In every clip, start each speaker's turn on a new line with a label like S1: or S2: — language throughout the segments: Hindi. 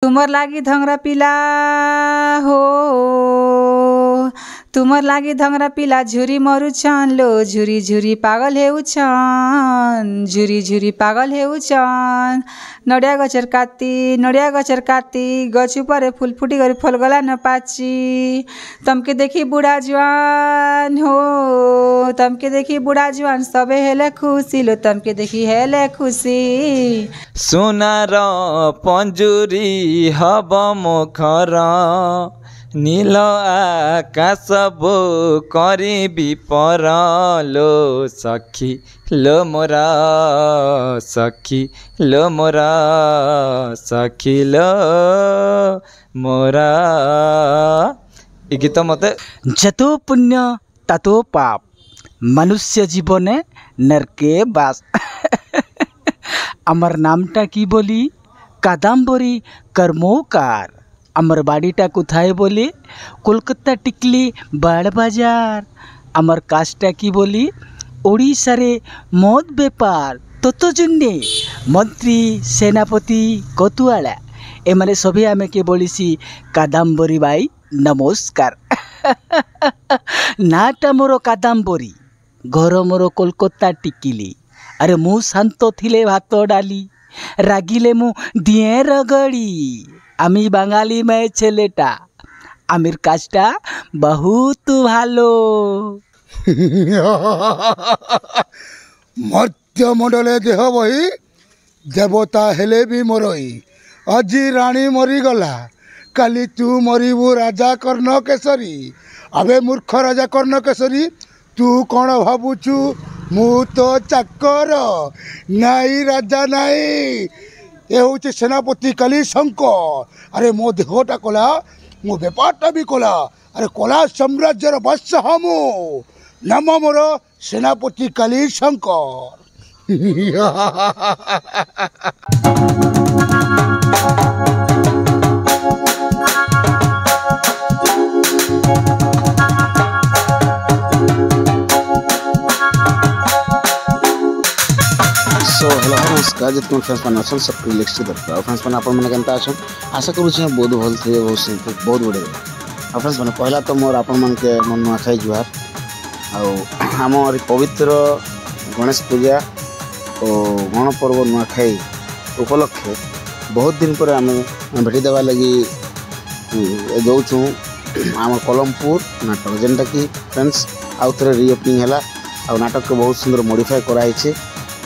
S1: तुमर लागी धंगरा पिला हो, तुमर लागी धंगरा पिला झुरी मरुछन लो, झुरी झुरी पागल हेउछन, झुरी झुरी पागल हेउछन। नडिया गछर काती गछ उपरे फूल फुटी गरी फल गला न पाची। तमके देखी बुढ़ा जवान हो, तमके देखी बुढ़ा जवान सबे हेले खुशी लो, तमके देखी हेले खुशी।
S2: सुनार पंजुरी हब मुखर, नील आकाश बो करी विपर लो सखी लो मोरा, सखी लो मोरा, सखी लो मोरा। ये गीत मते
S3: जतो पुण्य ततो पाप, मनुष्य जीवने नरके बास। आमर नामटा की बोली कादम्बरी कर्मकार। आमर बाड़ीटा कोथाय बोली कलकाता टिकली बाड़ बाजार। आमर काजटा की बोली ओडिशा रे मद बेपार। ततो जुन्ने मंत्री सेनापति कतुआला एमाने सभी आमे के बोलीसी कादम्बरी बाई नमस्कार। नाटा मोर कादम्बरी, घर मोर कलकाता टिकिली। अरे मु शांत थिले भात डाली, रागिले मु दिए रगड़ी। आमी बांगाली में छेलेटा, आमिर काजटा बहुत भालो।
S4: मर्त्य मंडले देह बही देवता हेले भी मरई। अजी राणी मरीगला, काली तू मरीबू राजा कर्ण केसरी। अबे मूर्ख राजा कर्ण केसरी, तू कौन भावुचु मु तो चाकर नाई राजा नाई। ये हूँ सेनापति काली शंकर। अरे मो देहटा कला, मो बेपारटा भी कला। अरे कला साम्राज्यर बादशाह मु, नाम मोर सेनापति काली शंकर।
S5: सो हेलो नमस्कार जितने फ्रेंड्स मैंने अच्छे सबके लिस्ट दरकार फ्रेंड्स मैंने आपण मैंने केनता अच्छन आशा करूँ बहुत भल थे बहुत सिंपल बहुत बढ़िया। और फ्रेंड्स मैंने पहला तो मोर आपण मन के मन नुआखाई जुहार। आम पवित्र गणेश पूजा और गण पर्व नुआखाई उपलक्षे बहुत दिन पर आम भेटी देवा लगी जाऊँ आम कोलमपुर नाटक जेनटा कि फ्रेंड्स आउ थे रिओपनिंग है। आ नाटक के बहुत सुंदर मॉडिफाई कराई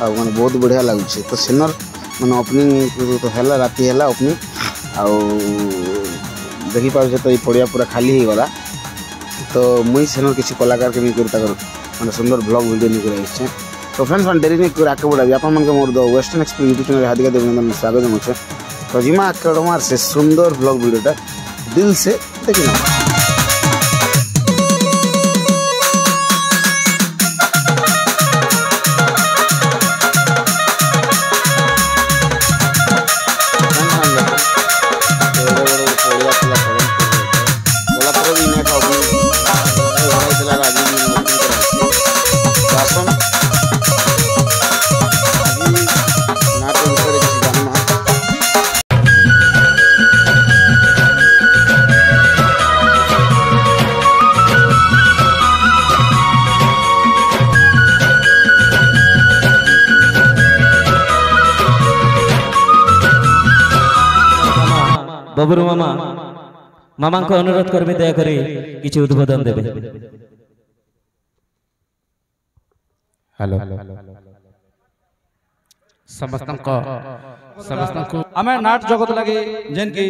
S5: मैंने बहुत बढ़िया लगुच। तो सेनर मैंने ओपनिंग तो है राति है ओपनिंग आउ देखी पारे तो ये पड़िया पूरा खाली हो गला। तो मुई सेनर किसी कलाकार के नहीं मैंने सुंदर ब्लॉग वीडियो नहीं कराई। तो फ्रेंड्स मैंने डेरी नहीं आगे बढ़ावी आपण मन मोर the western express YouTube channel हार्दिक अभिनंदन स्वागत मुझे। तो जिमा आकर से सुंदर ब्लॉग वीडियोटा दिल से देखना।
S6: बबरू मामा मामा को अनुरोध करबे दया करी किछि उद्बोधन देबे। हेलो समस्त
S7: आमे नाट जगत लगे जेन की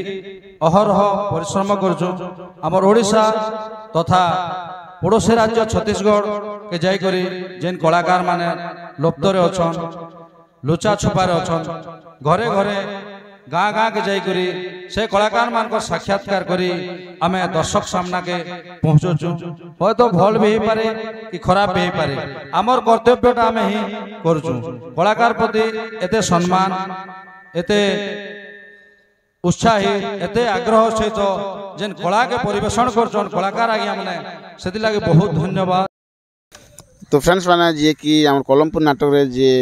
S7: अहरह परिश्रम करछु। हमर ओडिशा तथा पड़ोसी राज्य छत्तीसगढ़ के जाई करी जेन कलाकार माने लुप्त रे अछन, लुचा छुपा रे अछन, घरे घरे गाँ गाँ के जाई करी से कलाकार मान को साक्षात्कार करी आमे दर्शक सामना के पहुँचुचु। हो तो भल भी पारे कि खराब भी पारे, आमर कर्तव्यटा आमे ही करूचु। कलाकार प्रति एते सम्मान, एते उत्साही, एते आग्रह सहित जेन कला के परिवेशन करछन कलाकार आज्ञा माने सेति लागे बहुत धन्यवाद।
S5: तो फ्रेंड्स माने जे कि आम कोलमपुर नाटक रे जे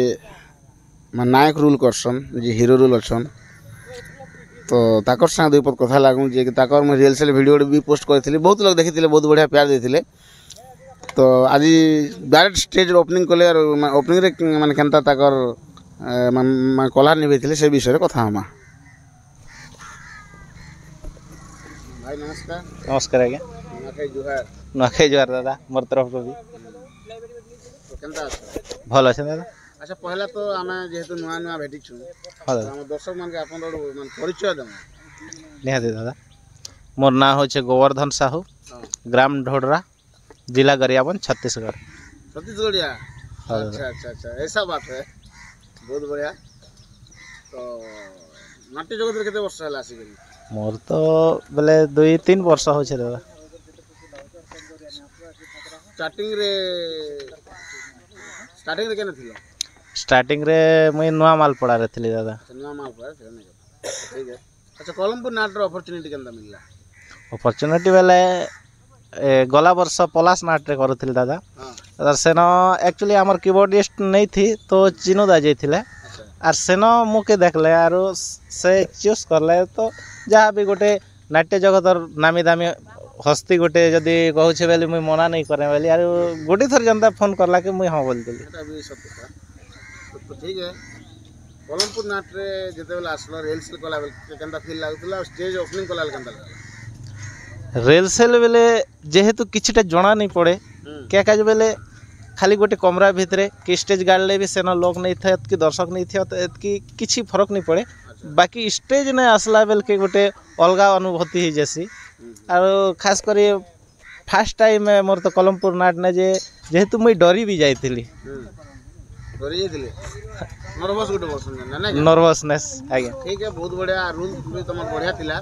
S5: नायक रोल करसन, जे हीरो रोल अछन, तो ताकर संग दुई पद कथा लागू जे कि ताकर मैं रिहर्सल वीडियो भी पोस्ट करथिली बहुत लोग देखिथिले बहुत बढ़िया प्यार देथिले तो आज डायरेक्ट स्टेज ओपनिंग कले और ओपनिंग रे माने केनता ताकर मैं कलार निभेथिले से विषय रे कथा हमा भाई नमस्कार
S2: नमस्कार आज्ञा
S5: नखाई जुहार
S2: दादा मोर तरफ को भी
S5: तो केनता
S2: भल अच्छे दादा
S5: अच्छा पहला तो आमे जेहेतु नुआ नुआ भेटिछु
S2: हाँ दादा
S5: हम दर्शक मान के आपन मन परिचय दम
S2: निहाती दादा मोर ना हो गोवर्धन साहू ग्राम ढोडरा जिला गरियाबंद छत्तीसगढ़
S5: छत्तीसगढ़िया अच्छा अच्छा अच्छा ऐसा बात है बहुत बढ़िया तो नाट्य जगत रे केते वर्ष हला आसी गरी
S2: मोर तो बोले 2-3 वर्ष हो दादा
S5: स्टार्टिंग रे केने थिलो
S2: स्टार्टिंग रे मुई नुआ मालपड़ा रे थिली दादा
S5: नुआ मालपड़ा रे नहीं ठीक है अच्छा कोलंबो नाट रो अपॉर्चुनिटी केनदा मिलला
S2: अपॉर्चुनिटी बेले गला वर्ष पलास नाट रे करथिली दादा
S5: हां
S2: सेन एक्चुअली आमर कीबोर्डिस्ट नहीं थी तो चिनु दा जाइथिले आर सेन मुके देखले आरो से चूज करले तो जहाँ भी गोटे नाट्य जगतर नामी दामी हस्ती गोटे जदि कहूँ बेली मुई मना नहीं करे बेली आर गोटे थर जनता फोन करला कि मुई हाँ बोलती
S5: तो ठीक है कोलमपुर नाट रे जते बेला आसलो रिहर्सल कला बेल केनता फील लागुतला स्टेज ओपनिंग कला केनता लागला
S2: रिहर्सल बेले जेहेतु किछटा जणा नहीं पड़े क्या काज बेले खाली गोटे कमरा भितरे कि स्टेज गाड़ले भी सेन लोग नहीं थे कि दर्शक नहीं थे तो एतकी किछि फरक नहीं पड़े बाकी स्टेज ने आसला बेल के गोटे अलगा अनुभूति ही जैसी और खास कर फास्ट टाइम मोर तो कोलमपुर नाट ने जेहेतु मुई डरी भी जाइथिली
S5: डरी जाइथिले नर्वस गोटे पर्सन ना
S2: नर्वसनेस आज्ञा
S5: ठीक है बहुत बढ़िया रूल भी तुम बढ़िया थिला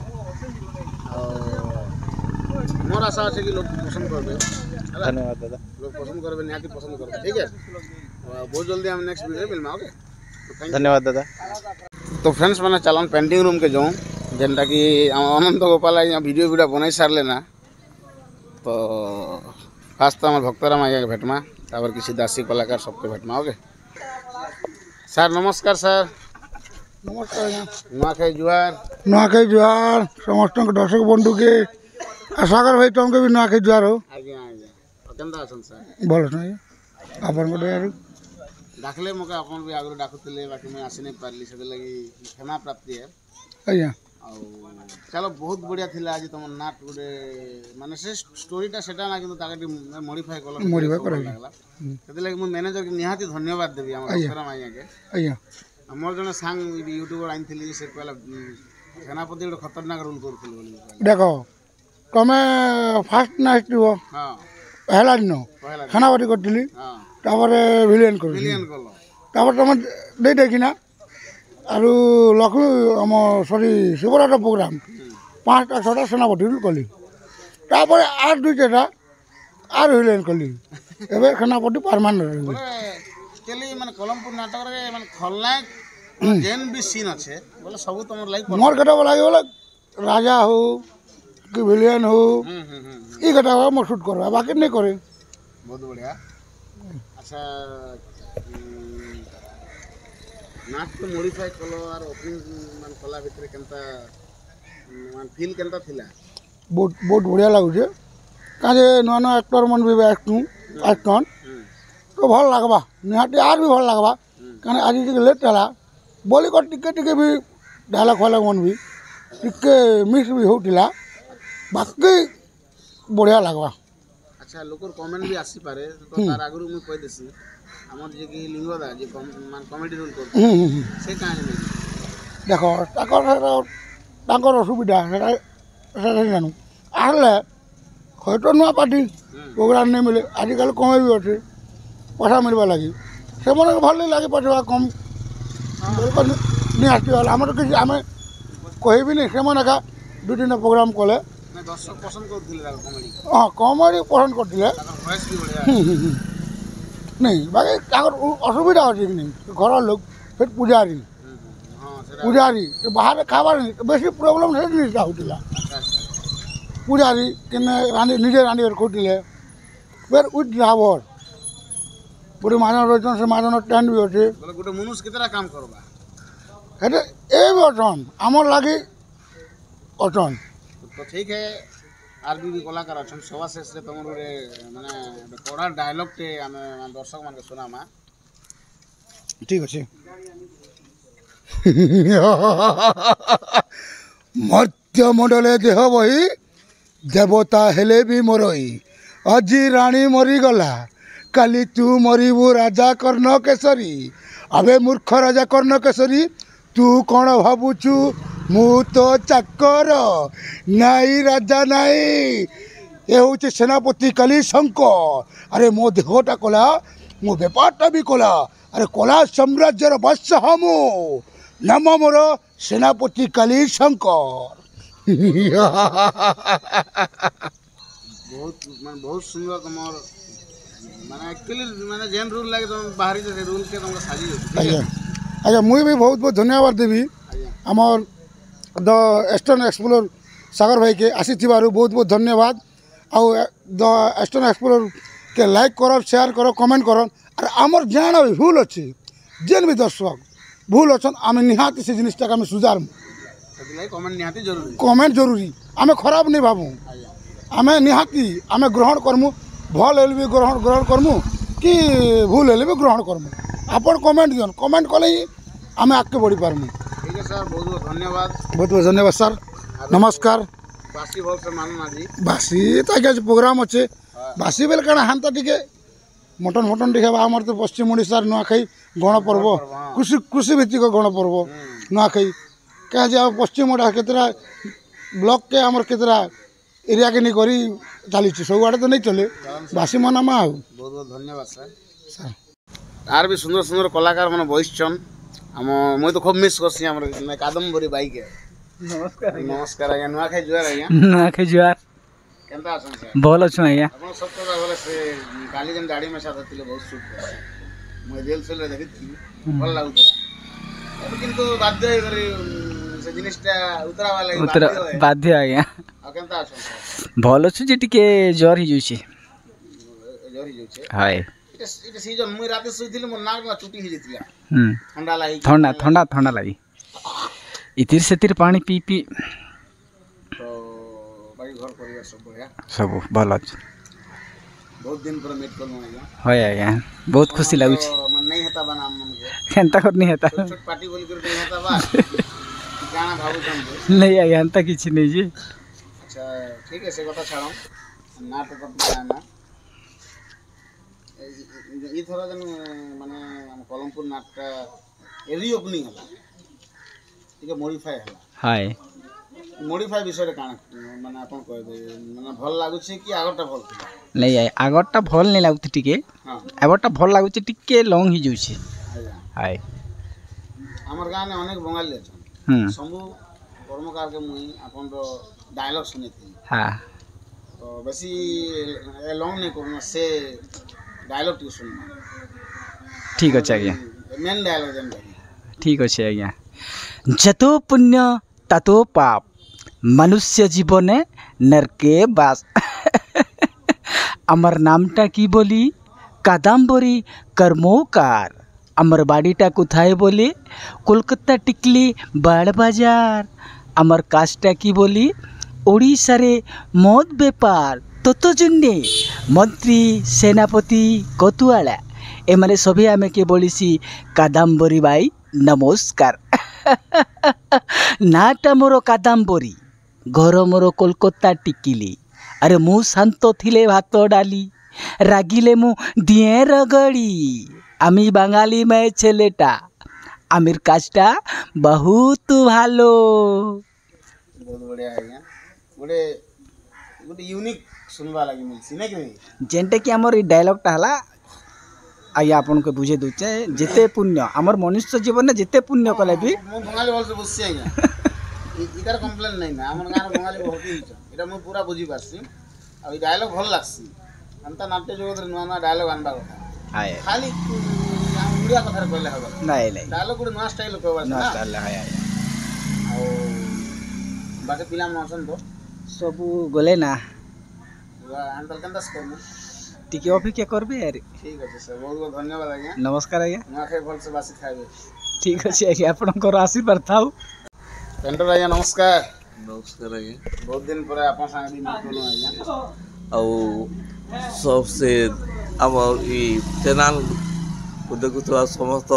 S5: मोर आशा है कि लोग पसंद करबे
S2: धन्यवाद दादा
S5: लोग पसंद करबे निहाती पसंद करबे ठीक है बहुत जल्दी हम नेक्स्ट वीडियो मिलमा ओके
S2: धन्यवाद दादा
S5: तो फ्रेंड्स मैंने चलन पेंटिंग रूम के जाऊँ जेनटा कि अनंत गोपाल यहाँ वीडियो बनाई सारे ना तो फास्ट तो भक्तराम आज्ञा के भेटमा तापर किसी दासी कलाकार सबके भेटमा ओके सर नमस्कार सर
S4: नमस्कार
S5: नुआखाई
S4: जुहार समस्त दर्शक बंधु के सागर भाई तुमके भी नुआखाई जुहार हो
S5: आज्ञा आज्ञा केनता अछन सर
S4: भल नहीं आपन को
S5: डाकले मके अपन भी आगरो डाकुतले बाकी मैं आसी नहीं पारली से लगी क्षमा प्राप्ति है
S4: आज्ञा
S5: चलो बहुत बढ़िया थिला आज तुम नाट गोटे माने से स्टोरीटा सेटा ना किंतु ताके मॉडिफाई लागला सेते लगी मैं मैनेजर के निहाती धन्यवाद देबी हमर डॉक्टर माइया के
S4: आज्ञा
S5: हमर जने सांग यूट्यूबर आइन थिली से कहला सेनापति गोटे खतरनाक रोल करथिल बोली
S4: देखो तमे फास्ट नाइट दियो
S5: हां
S4: पहला दिन सेनापति करथिली
S5: हां
S4: तापरे विलियन
S5: कलो
S4: तापर तुम दे देखिना आरु लक्ष्मी आम सरी शिवरात्र प्रोग्राम 5टा-6टा सेनापति कली तापर आर 2-4टा आर विलियन कली एबे सेनापति परमानेंट
S5: केली माने कोलमपुर नाटक रे माने खलनायक जेन भी सीन अच्छे बोले सब तुम लाइक
S4: मोर कटा लागे बोले राजा हो कि विलियन हो ई कटा मोर शूट करबा बाकी नहीं करे
S5: बहुत बढ़िया अच्छा नाट तो मॉडिफाई कलो और ओपनिंग मान कला भितर केनता मान फील केनता थिला
S4: बहुत बहुत बढ़िया लागुचे काजे नुआ नुआ एक्टर मन भी आसतन तो भल लागबा निहाती आर भी भल लागबा कारण आज टिके लेट होला बोली को टिके टिके भी डायलॉग फायलॉग मन भी टिके मिस भी होतिला बाकी बढ़िया लागबा
S5: अच्छा लोकर कमेंट भी आसी पारे तो तार आगरु मु कहि देसी हमर जे कि लिंगदा जे मान कॉमेडी रोल करते से कहानी में
S4: देखो ताकर असुविधा सेटा जानू आले हयतो नुआ पार्टी प्रोग्राम नहीं मिले आजिकल कमे भी अच्छे पैसा मिलवा लगी से मन भल लगे पैसा कम नहीं आसती आम किसी आम कह भी नहीं से मन एका 2-3 प्रोग्राम कले
S5: दर्शक पसंद करथिले कॉमेडी
S4: हाँ कॉमेडी पसंद करथिले
S5: वॉइस भी बढ़िया
S4: नहीं बाकी ताकर असुविधा अच्छे कि नहीं घर लोग फिर पुजारी पुजारी बाहर खाबार नहीं बेसी प्रोब्लेम से जिनिसटा होता पुजारी केने रानी निजे रानी कौटिले फिर उठ ड्राइवर गोटे महाजन रही से महाजन टेंट भी अच्छे
S5: गोटे मनुष्य केतरा काम करबा
S4: हेटे ए भी अच्छन आमर लगी अटन।
S5: तो ठीक है आर भी कलाकार अच्छा सभा शेष रे तुम माने कड़ा डायलॉग टे आम दर्शक मान सुनामा।
S4: ठीक अच्छे मर्त्य मंडले देह बही देवता हेले भी मरई अजी राणी मरीगला काली तू मरबू राजा कर्ण केसरी अबे मूर्ख राजा कर्ण केसरी तू कौन भावुचु मु तो चाकर नाई राजा नाई ये हूँ सेनापति काली शंकर। अरे मो देहटा कला मो बेपारटा भी कला अरे कला साम्राज्यर बादशाह हमु नाम मोर सेनापति काली शंकर।
S5: बहुत सुंदर तुम माने एक्चुअली माने जेन रूल लागे तुम बाहरी से रूल के तुमको साजी
S4: आज्ञा आज्ञा मुई भी बहुत बहुत धन्यवाद देवी आमर द ईस्टर्न एक्सप्लोर सागर भाई के आसी बहुत बहुत धन्यवाद। आउ द ईस्टर्न एक्सप्लोर के लाइक करो शेयर करो कमेंट करो और आमर जान भी भूल अच्छी जेन भी दर्शक भूल अच्छा आम निहाती से जिनटा आम सुधारमु कमेंट जरूरी आम खराब नहीं भावु आम निहाती आम ग्रहण करमु भल हेल्ले भी ग्रहण करमु कि भूल हेल्ले भी ग्रहण करमु आपन कमेंट दियन कमेंट कले ही आम आगे बढ़ी पारमु।
S5: ठीक है सर बहुत बहुत धन्यवाद
S4: सर नमस्कार।
S5: बासी भल से मानना जी
S4: बासी तो आगे प्रोग्राम अच्छे बासी बेल कण हांता टिके मटन फटन टिके आमर तो पश्चिम ओडिशार नुआखाई गणपर्व कृषि भित्तिक गणपर्व नुआखाई क्या पश्चिम ओडिशा केतरा ब्लॉक के आमर केतरा एरिया के नहीं करी चली सब आड़े तो नहीं चले बासी मनामा आ
S5: बहुत बहुत धन्यवाद सर आर भी सुंदर सुंदर कलाकार मैंने बहिछन आम मुझे तो खूब मिस करसी हमर कादम्बरी बाई के। नमस्कार नमस्कार आज्ञा नुआखाई जुआर आज्ञा
S3: नुआखाई जुआर
S5: केनता अछन सर
S3: भल अछु आज्ञा
S5: अपन सब तो बोले से काली जन गाड़ी में साथ थिले बहुत सुख मैं जेल से देखि भल लागुत किंतु बाध्य करी से जिनिसटा उतरा वाला
S3: बाध्य आज्ञा
S5: आ केनता अछन सर
S3: भल अछु जे टिके ज्वर ही जुछि हाय
S5: इट सीजन मुई राते सुइथिले मोर नाक में चुटी ही जतिला ठंडा लागि
S3: ठंडा लागि इतिर सेतिर पानी पी पी
S5: तो भाई घर परिवार सब बढ़िया
S3: सब भल अछि
S5: बहुत दिन पर मीट करनु आज्ञा
S3: होय आज्ञा बहुत खुशी लागु छी
S5: मन नहीं हेता बना मन के
S3: केनता कर नहीं हेता
S5: छोट पार्टी बोल कर नहीं हेता बा गाना भाबु जन
S3: नहीं आज्ञा एंता किछि नहीं जी।
S5: अच्छा ठीक है से कथा छाड़ो ना तो ना ई थोड़ा जन माने हम कोलमपुर नाटका एरी ओपनिंग हला ठीक है मॉडिफाई हला हाय मॉडिफाई विषय रे काना माने अपन कह दे माने भल लागु छी कि आगरटा भल
S3: नहीं आय आगरटा भल नहीं लागु टिके हां आगरटा भल लागु छी टिके लॉन्ग ही जउ छी हाय
S5: हमर गांव में अनेक बंगाली अछन संभु कर्मकार के मुई अपन रो डायलॉग सुने थी
S3: हां
S5: तो बेसी लॉन्ग नहीं करना से डायलॉग टी सुनना
S3: ठीक अछि आज्ञा
S5: मेन डायलॉग जन
S3: ठीक अछि आज्ञा जतो पुण्य ततो पाप मनुष्य जीवने नरके बास अमर नामटा की बोली कादम्बरी कर्मकार अमर बाड़ीटा कोथाय बोली कोलकाता टिकली बाड़ बाजार अमर कास्टा की बोली ओडिशा रे मद बेपार ततो जुन्ने मंत्री सेनापति कतुआला एमाने सभी आमे के बोलीसी कादम्बरी बाई नमस्कार। नाटा मोर कादम्बरी घर मोर कोलकाता टिकिली अरे मु शांत थिले भात डाली रागिले मु दिए रगड़ी आमी बांगाली में छेलेटा आमिर कास्टा बहुत भालो
S5: बहुत बढ़िया है गोटे गोटे यूनिक सुनवा लगी मिलसी नै कि
S3: जेंटे कि हमर ई डायलॉगटा हला आइया आपन को बुझे दुचे जेते पुण्य हमर मनुष्य जीवन में जेते पुण्य कले भी
S5: मु बंगाली बोल से बुझसी आइया इधर कंप्लेन नहीं ना हमर गाना बंगाली बहुत ही एटा मु पूरा बुझी पासी आ ई डायलॉग भल लागसी अंत नाट्य जगत रे नवा डायलॉग आनबा कथा हाय खाली इंडिया कथा कहले हबा
S3: नहीं नहीं
S5: डायलॉग गुड नवा स्टाइल कहबा
S3: नवा स्टाइल हाय हाय
S5: आ बाकी पिला नसन तो
S3: सब गले ना
S5: अंकल कंदा स्कोर
S3: टिके अपेक्षा करबे यार
S5: ठीक है सर बहुत बहुत धन्यवाद आज्ञा
S3: नमस्कार आज्ञा
S5: ना खाई भल से बासी खाइबे
S3: ठीक अछि आज्ञा आपनकर आशीर्वाद थाउ
S5: पेंटर आज्ञा नमस्कार
S8: नमस्कार आज्ञा
S5: बहुत दिन पर आप संगे भी मिल आज्ञा
S8: आउ सबसे आम चैनल को देखुवा समस्त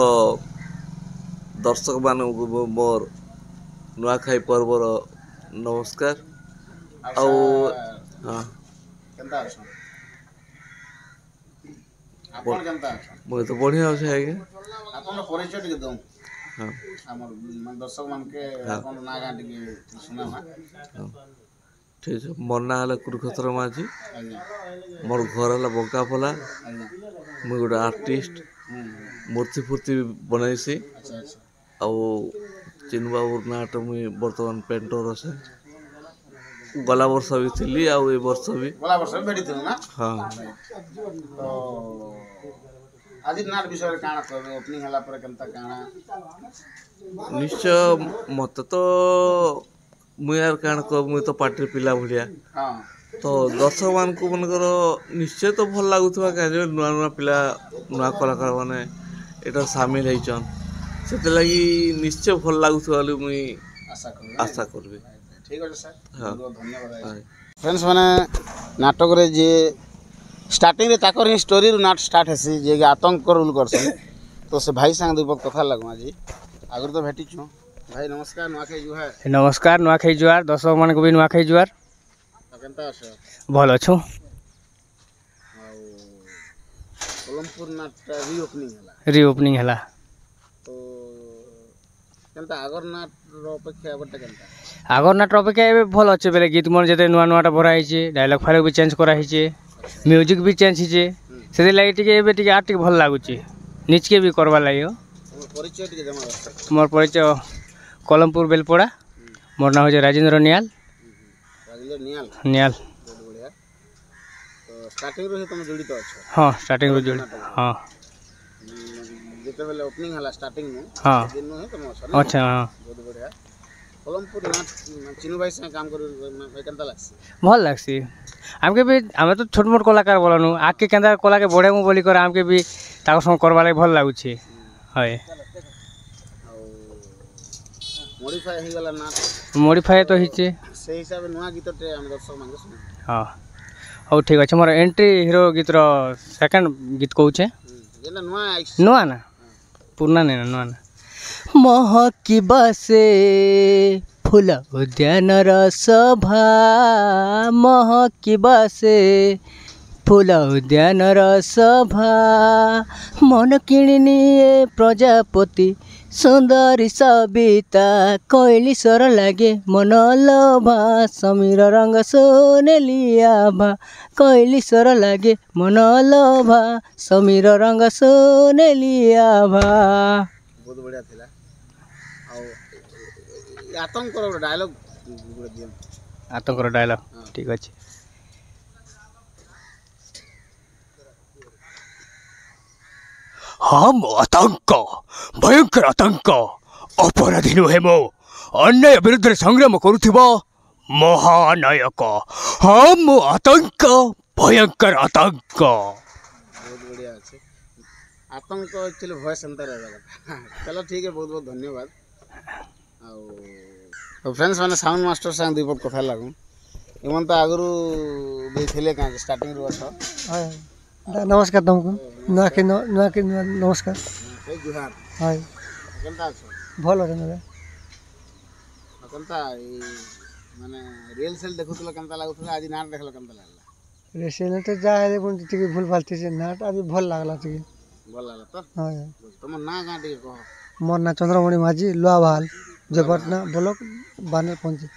S8: दर्शक मान मोर नुआखाई पर्वर नमस्कार आउ हाँ
S5: केनता अछन आपण केनता अछन
S8: मुझे तो बढ़िया अच्छे आज्ञा
S5: आपण परिचय टिके दऊ
S8: हाँ
S5: हमर मन दर्शक मान के आपण ना गां टिके सुना मा
S8: ठीक है मोर ना है कुरुक्षेत्र माझी
S5: आज्ञा
S8: मोर घर है बंकापला
S5: आज्ञा
S8: मुझे गोटे आर्टिस्ट मूर्ति फूर्ति बनैसी
S5: अच्छा अच्छा
S8: आउ चिन्नु बाबू नाट मुई बर्तमान पेंटर अच्छे गला वर्ष भी थी आउ ए वर्ष भी
S5: गला वर्ष भेटी थु ना
S8: हाँ
S5: तो आज नाट विषय काना कहबे ओपनिंग हला पर केनता काना
S8: निश्चय मत तो मुई यार काण कह मुई तो पार्टी पिला भलिया
S5: हां
S8: तो दर्शक मान को मनकर निश्चय तो भल लागुथबा का नुआ नुआ पिला नुआ कलाकार माने एटा शामिल होइछन सेते लागि निश्चय भल लागुथबा मुई आशा करबे
S5: ठीक है सर
S8: हाँ
S5: बहुत धन्यवाद फ्रेंड्स माने नाटक रे जे स्टार्टिंग रे ताकर ही स्टोरी रू नाट स्टार्ट हेसी जे आतंक रोल करसन तो से भाई संग दुई कथा लगमा जी आगर तो भेटी छु भाई नमस्कार नुआखाई जुहार
S3: नमस्कार नुआखाई जुआर दर्शक मान को भी नुआखाई जुआर
S5: केनता अछ
S3: भल अच्छो
S5: कोलमपुर नाट रीओपनिंग हला
S3: रीओपनिंग हला
S5: तो केनता आगर नाट रो अपेक्षा बटे केनता
S3: आगर नाट अपेक्षा ए भल अच्छे बेले गीत मन जते नुआ नुआटा भरा हिचे डायलॉग फाइल भी चेंज करा हिचे म्यूजिक भी चेंज हिचे से लागि टिके एबे टिके आर्ट टिके भल लागुची निचके भी करवा लागियो
S5: परिचय टिके जमा
S3: मोर परिचय कोलमपुर बेलपड़ा मोर नाम हो Rajendra Niall
S5: Rajendra Niall
S3: Niall
S5: बहुत बढ़िया तो स्टार्टिंग रो तुम जुड़ी तो अच्छा
S3: हाँ स्टार्टिंग रो जुड़ी हाँ
S5: जेते बेले ओपनिंग हला स्टार्टिंग नु
S3: हाँ
S5: दिन नु है तुम अच्छा
S3: अच्छा हाँ
S5: बहुत बढ़िया कोलमपुर नाट चिन्नु भाई संग काम करू केनता लागसी
S3: भल लागसी आमके भी आमे तो छोट मोट कलाकार बोलनु आके केंदा कला के बढ़े मु बोली कर आमके भी ताको संग करवा लागि भल लागुची हाय
S5: मॉडिफाई ही वाला नाट
S3: मॉडिफाई तो हिचे
S5: से हिसाब नुआ गीत टे हम दर्शक मांगे सुन
S3: हाँ हो ठीक अच्छे मोर एंट्री हीरो गीत रो सेकंड गीत कहूचे
S5: जेना नुआ
S3: नुआ ना पुराना नहीं ना नुआ ना महकी बसे फूल उद्यान सभा महकी बसे फूल उद्यान सभा मन किणिनिए प्रजापति सुंदरी सविता कोइली स्वर लागे मनोलोभा समीर रंग सोनेलियाभा कोइली स्वर लागे मनोलोभा समीर रंग सोनेलियाभा
S5: बहुत बढ़िया थिला आ आतंक रो डायलॉग दियन
S3: आतंक रो डायलॉग ठीक अछि हम आतंक भयंकर आतंक अपराधी नुहे मो अन्याय विरुद्ध संग्राम करुथिबा महानायक हम आतंक भयंकर आतंक
S5: बहुत बढ़िया अच्छे आतंक एक्चुअली भय सेंटर है चलो ठीक है बहुत बहुत धन्यवाद तो फ्रेंड्स मैंने साउंड मास्टर संग दुई पट कथा लागू एमन तो आगु भी थिले का स्टार्टिंग रो छ
S9: नमस्कार तुमको नमस्कार
S5: जुहार
S9: हाय
S5: केनता छ
S9: भल है मेरे
S5: केनता माने रियल सेल देखुतला केनता लागुतला आज नाट देखला केनता लागला
S9: रेसेल तो जा है पण टिके भूल फालती से नाट आज भल लागला टिके
S5: भल लागला तो
S9: हाय
S5: तुम ना गां टिके कह
S9: मोर ना चंद्रमणि माझी लोहावाल जबरना ब्लॉक बानर पंचायत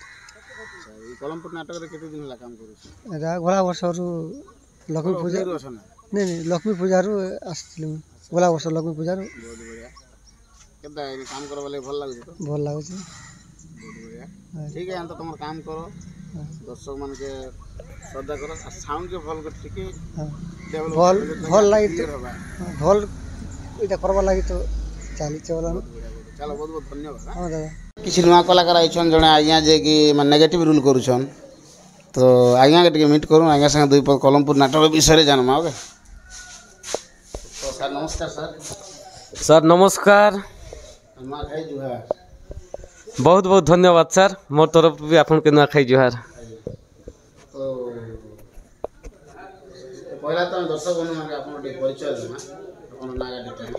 S5: अच्छा ई कोलमपुर नाटक रे केते दिन ला काम करू
S9: एरा गोला वर्ष रु लक्ष्मी पूजा नहीं लक्ष्मी पूजा रु आसथिलु गोला वर्ष लक्ष्मी पूजा रु
S5: बहुत बढ़िया केनता काम करो बोले भल लागु तो
S9: भल लागु छी
S5: बहुत बढ़िया ठीक है अंत तुम काम करो दर्शक मान के श्रद्धा करो साउंड के भल कर ठीक है
S9: भल भल लागि भल इटा करबा लागि तो चाली चला
S5: चलो बहुत बहुत धन्यवाद
S9: हां दादा
S5: किसी नुआ कलाकार आइछन जने आज्ञा जे कि नेगेटिव रूल करूछन तो आज्ञा के टिके मीट करूँ आज्ञा संगे दुई पद कोलमपुर नाटक विषय जानमा ओके तो सर नमस्कार सर
S10: सर नमस्कार
S5: नुआ खाई जुहार
S6: बहुत बहुत धन्यवाद सर मोर तरफ भी आपन के नुआखाई जुहार
S5: तो पहला तो दर्शक बंधु मानके आपन परिचय देना अपन नागा डिटेल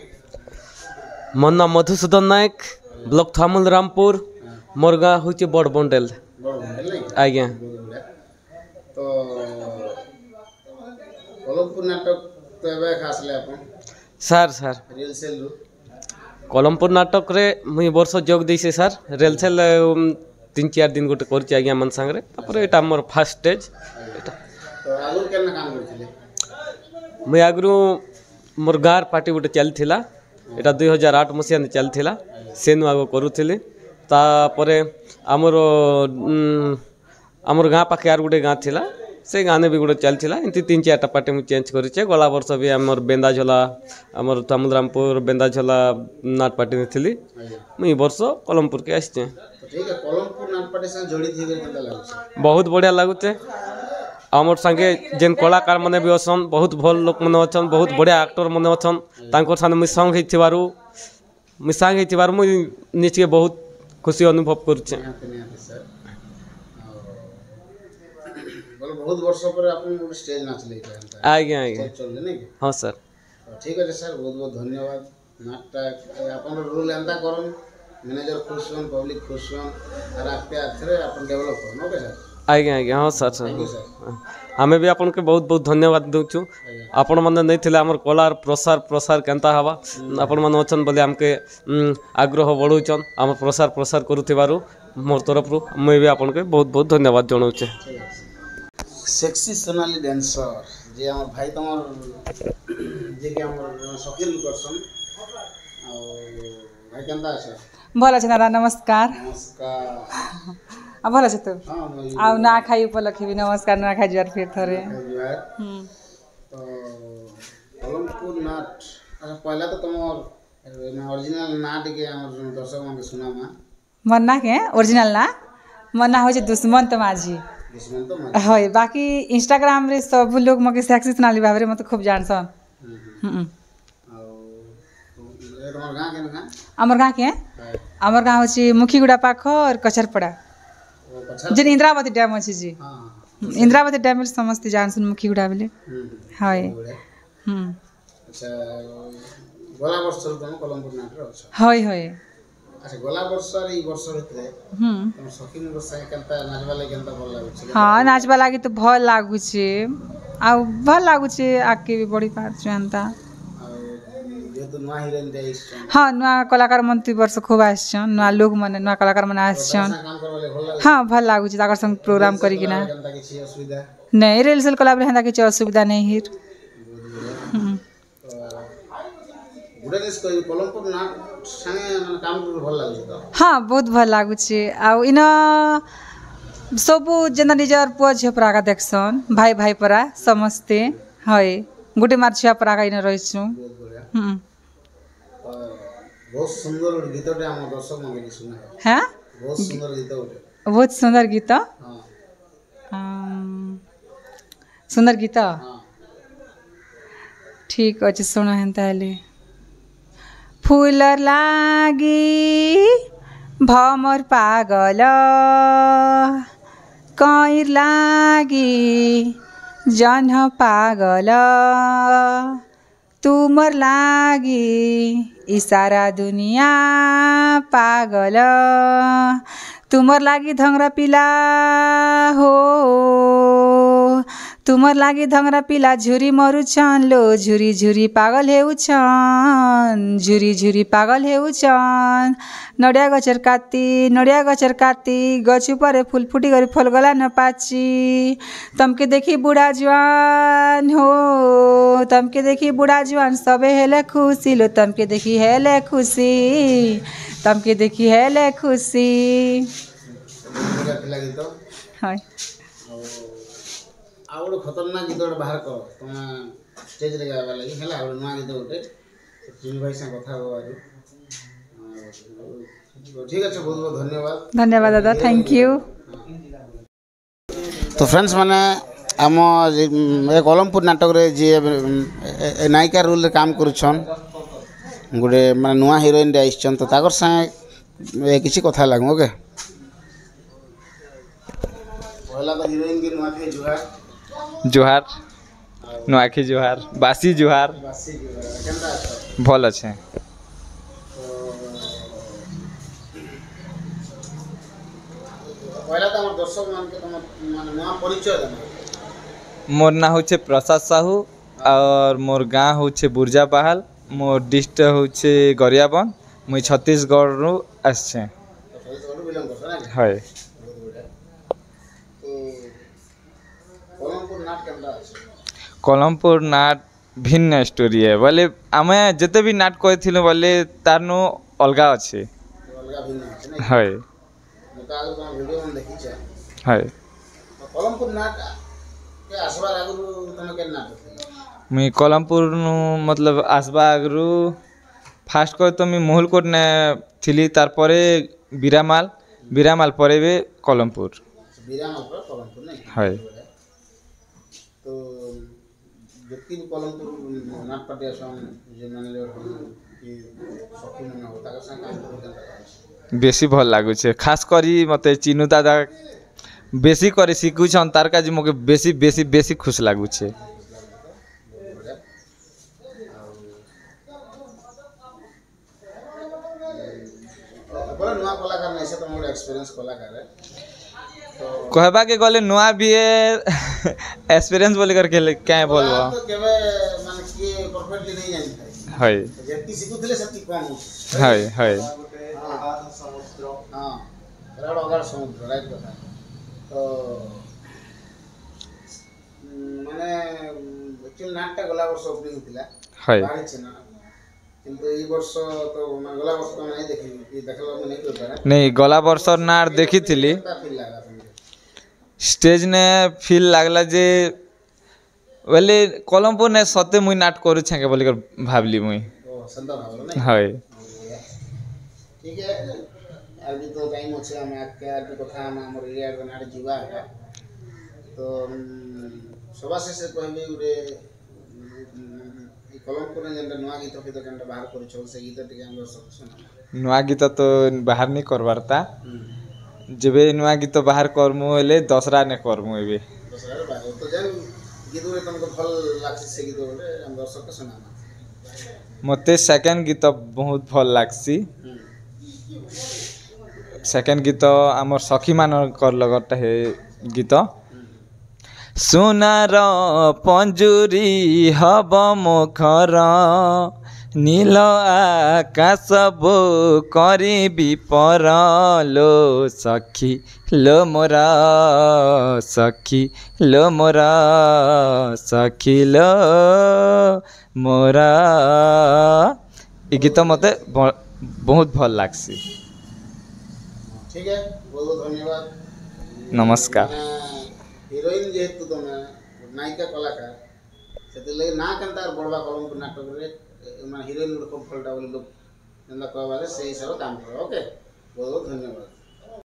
S6: मोर नाम मधुसूदन नायक ब्लॉक थामुल रामपुर मोर गाँ हूँ बड़ बंडेल आज्ञा
S5: तो कलमपुर नाटक तो एबे आसले अपन
S6: सर सर
S5: रियल सेल रु
S6: कलमपुर नाटक रे मुई वर्ष जोग देसी सर रेलसेल 3-4 दिन गोटे करछि आज्ञा मन संगे तापर एटा मोर फर्स्ट स्टेज
S5: तो आगु केना काम करथिले
S6: मुई आगु मोर गाँर पार्टी गोटे चलथिला एटा 2008 मसिया ने चलथिला सेनु आगो करूथिले तापरे आमर गाँ पाखे आर गोटे गाँ थिला से गाँ भी गोटे चलथिला एमती 3-4टा पार्टी मुझे चेंज करेचे गला वर्ष भी आमर बेंदा झोला आमर तामुलरामपुर बेंदा झोला नाट पार्टी में थी मुई वर्ष कलमपुर के आसचे
S5: ठीक है कलमपुर नाट पार्टी से जोड़ी थी केता लागुछ
S6: बहुत बढ़िया लगुचे आमर संगे जेन कलाकार माने भी अछन बहुत भल लोक माने अछन बहुत बढ़िया एक्टर माने अछन तांकर साने मुई संग हेतिबारु मुई निचके बहुत खुशी अनुभव करुचे
S5: बहुत वर्ष पर अपन स्टेज नाचले
S6: आज्ञा आज्ञा
S5: चलले नै
S6: हां सर
S5: ठीक है सर बहुत बहुत धन्यवाद नाटक अपन रोल एंता करन मैनेजर खुश होन पब्लिक खुश होन और आपके आथरे अपन डेवलप करन ओके सर
S6: आज्ञा आज्ञा हां सर सर हमें भी आपन के बहुत बहुत धन्यवाद दउछु आपण माने नै थिले हमर कलार प्रसार केनता हवा आपण माने अछन बोले हमके आग्रह बढ़ौछन हम प्रसार करूथिबारु मोर तरफ रु मैं भी आपन के बहुत बहुत धन्यवाद जणाउछे
S5: सेक्सी सोनाली डांसर जे हमर भाई तमर जे के हमर शकील करसन आ भाई केनता আছে
S1: भल আছে नारा नमस्कार
S5: नमस्कार
S1: आ भल আছে तो
S5: हां
S1: आउ ना खाई उपलक्षे भी नमस्कार ना खाई जुआर फिर थरे
S5: तो कलमपुर नाट अच्छा पहला तो तमर ओरिजिनल नाट के हमर दर्शक मन के सुनामा
S1: मन ना के ओरिजिनल ना मन ना हो जे दुश्मन तो माझी হয় বাকি ইনস্টাগ্রাম রে সব লোক মকে সেক্সি সোনালি ভাবে মতে খুব জানছন আমার গাঁ কে আমার গাঁ হচ্ছে মুখিগুড়া পাখ আর কচরপড়া যে ইন্দ্রাবতী ড্যাম আছে জি ইন্দ্রাবতী ড্যামের সমস্ত জানছন মুখিগুড়া বলে হয়
S5: আচ্ছা গলা বর্ষ তুমি কলমপুর নাটর আছো
S1: হয় হয়
S5: अच्छा गला वर्ष और ई वर्ष ভিতরে तुम शौकीन वर्ष केनता नाचबा लागि केनता भल लागुछ
S1: हां नाचबा लागि तो भल लागुछे आ भल लागुछे आके भी बड़ी पार जानता
S5: जे तो नवा हीरोइन दे
S1: हां नवा कलाकार मन तु वर्ष खूब आछन नवा लोग माने नवा कलाकार माने आछन
S5: काम करबले भल लागुछ
S1: हां भल लागुछे ताकर संग प्रोग्राम करी किना
S5: केनता किछि असुविधा
S1: नहीं रेलसेल कलाबर हेंदा किछि असुविधा नहीं हिर
S5: गुडा दिस कोई कलमपुर नाट संगे काम कर भल लागुछ तो
S1: हां बहुत भल लागुछे आ इन सबु जेना निजर पुआ झियो परागा देखसन भाई भाई परा समस्ते हय गुटे मार छिया परागा इन रहिछु
S5: बहुत सुंदर गीतटे हम दर्शक मन के सुना
S1: हैं
S5: बहुत सुंदर गीत उठे
S1: बहुत सुंदर गीत सुंदर गीत ठीक अछि सुनो हेंता हेले फूलर लागी भमर पागल कईर लागी जन पागल तुमर लागी इसारा दुनिया पागल तुमर लागी धंगरा पिला हो तुमर लागी धंगरा पिला झुरी मरुछन लो झुरी झुरी पागल हेउछन झुरी झुरी पागल हेउछन नडिया गछर काती गछ ऊपर फूल फुटी गरी फल गला न पाची तमके देखी बुढ़ा जवान हो तमके देखी बुढ़ा जवान सबे हेले खुशी लो तमके देखी हेले खुशी तमके देखी हेले खुशी हाय
S5: आउड खतरनाक गीत बाहर कर तुम स्टेज रे गावा लागि हला आउड नवा गीत उठे चिनी भाई से कथा होबारू ठीक है बहुत बहुत
S1: धन्यवाद दादा थैंक यू
S5: तो फ्रेंड्स माने आम कलमपुर नाटक रे जे नायिका रोल रे काम करुछन गोटे माने नुआ हीरोइन रे आइछन तो ताकर संगे किसी कथा लागू ओके पहला तो हीरोइन की नुआखाई जुहार
S10: जुहार नुआखी जुहार बासी जुहार
S5: केनता अच्छा
S10: भल अच्छे
S5: पहला तो हमर दर्शक मान के तुम माने नुआ परिचय देना
S10: मोर ना होचे प्रसाद साहू और मोर गाँ होचे बुर्जा बहाल मोर डिस्ट्रिक्ट होचे गरियाबन मुई छत्तीसगढ़ रु आछे
S5: बिलोंग करछ ना
S10: है
S5: तो कोलमपुर नाट केनता अच्छा
S10: कोलमपुर नाट भिन्न स्टोरी है बोले आमे जते भी नाट कहथिलु बोले तारनु अलगा अच्छे
S5: अलगा भिन्न अछि ना
S10: है
S5: मका आगु तुम वीडियो में देखि छ
S10: है
S5: कोलमपुर नाट के आसबार आगु तुम के नाट
S10: मुई कोलमपुर नु मतलब आसबा आगरु फास्ट कर तो मुई मोहलकोट ने थिली तार परे बीरामाल परे बे कोलमपुर
S5: बीरामाल पर कोलमपुर नहीं
S10: है
S5: तो व्यक्ति कोलमपुर नाट पार्टी जे माने कि सखी मन होता का संग काम करते
S10: बेसी भल लागु छे खास करी मते चिनु दादा बेसी करे सिखु छन तार काजी मके बेसी बेसी बेसी खुश लागु छे
S5: बोले नुआ कलाकार नहीं से तो मोर एक्सपीरियंस कलाकार है तो
S10: कहबा के गले नुआ भी एक्सपीरियंस बोले करके क्या बोलबो
S5: तो केबे माने कि परफेक्टली नहीं जानि
S10: है
S5: व्यक्ति सिखुथिले सेति कम
S10: है है
S5: समुद्र हां राड अगार समुद्र राइट कथा तो माने एक्चुअली नाटक गला वर्ष ओपनिंग थिला
S10: है
S5: बाहर छै ना किंतु ई वर्ष तो मैं गला वर्ष तो नहीं देखी कि देखला मैं नहीं कर पारा
S10: नहीं गला वर्ष नाट देखी थिली
S5: फील लगा तुमके
S10: स्टेज ने फील लागला जे बोले कोलमपुर ने सते मुई नाट करू छे के बोली कर भाबली मुई
S5: ओ संदर भावलो नहीं
S10: है
S5: ठीक है अभी तो टाइम अच्छे हम आके अभी कथा हम हमर एरिया रे नाट जीवा है तो सभा से कहबे उरे कोलमपुर ने जेंटा नुआ गीत फित केनटा बाहर करिछो से गीत टिके हम सब सुना
S10: नुआ गीत तो बाहर नहीं करवारता जेबे नुआ गीत बाहर करमु हेले दसरा ने करमु एबे
S5: दूसरा बाहर तो जेन गीत रे तुमको भल लागसी से गीत रे हम दर्शक के सुनाना
S10: मते सेकंड गीत बहुत भल लागसी सेकंड गीत आमर सखी मान कर लगत है गीत सोनार पंजुरी हब मुखर नील आकाश बो करी विपर लो सखी लो मोरा सखी लो मोरा सखी लो मोरा ये गीत मते बहुत भल लागसी
S5: ठीक है बहुत बहुत धन्यवाद
S10: नमस्कार
S5: हीरोइन जेहेतु तुम नायिका कलाकार से ना केनता बड़वा कोलमपुर नाटक रे हीरोइन लोग फलटा बोले लोग कहवा से हिसाब काम करो ओके बहुत बहुत धन्यवाद।